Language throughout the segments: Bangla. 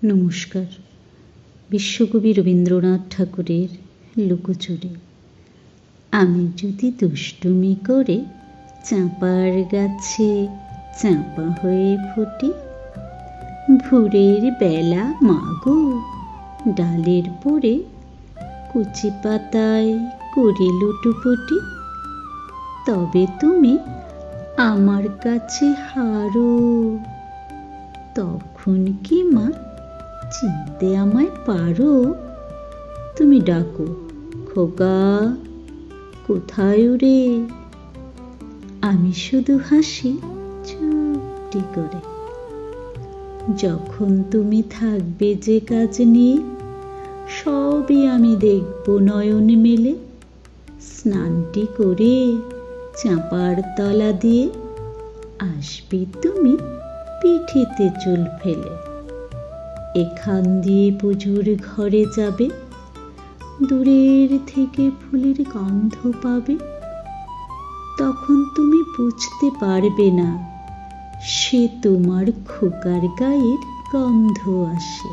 নমস্কার। বিশ্বকবি রবীন্দ্রনাথ ঠাকুরের লুকোচুরি। আমি যদি দুষ্টুমি করে চাঁপার গাছে চাঁপা হয়ে ফুটি, ভোরের বেলা মাগো ডালের পরে কচি পাতায় করি লুটোপুটি, তবে তুমি আমার কাছে হারো। তখন কি মা চিনতে আমায় পারো? তুমি ডাকো, খোকা কোথায় রে? আমি শুধু হাসি চুপটি করে। যখন তুমি থাকবে যে কাজ নিয়ে, সবই আমি দেখব নয়ন মেলে। স্নানটি করে চাঁপার তলা দিয়ে আসবে তুমি পিঠেতে চুল ফেলে। এখান দিয়ে পুজোর ঘরে যাবে, দূরের থেকে ফুলের গন্ধ পাবে। তখন তুমি বুঝতে পারবে না সে তোমার খোকার গায়ের গন্ধ আসে।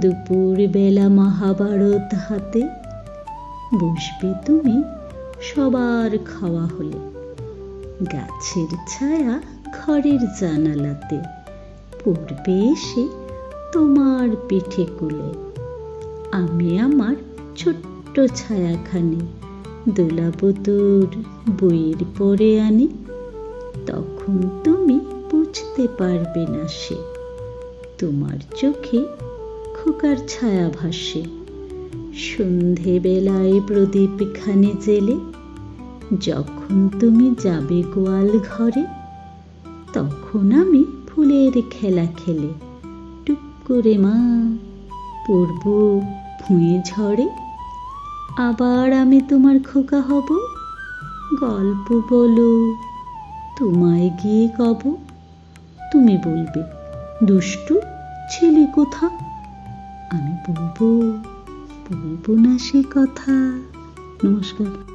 দুপুর বেলা মহাভারত হাতে বসবে তুমি সবার খাওয়া হলে। গাছের ছায়া ঘরের জানালাতে পড়বে এসে তোমার পিঠে কোলে। আমি আমার ছোট্ট ছায়াখানি দোলাবো তোর বইয়ের পরে আনি। তখন তুমি বুঝতে পারবে না সে তোমার চোখে খোকার ছায়া ভাসে। সন্ধেবেলায় প্রদীপ খানে জেলে যখন তুমি যাবে গোয়াল ঘরে, তখন আমি ফুলের খেলা খেলে টুক করে মা পড়ব ভুঁয়ে ঝড়ে। আবার আমি তোমার খোকা হব, গল্প বলো তোমায় গিয়ে কব। তুমি বলবে দুষ্টু ছেলে কোথা, আমি বলবো না সে কথা। নমস্কার।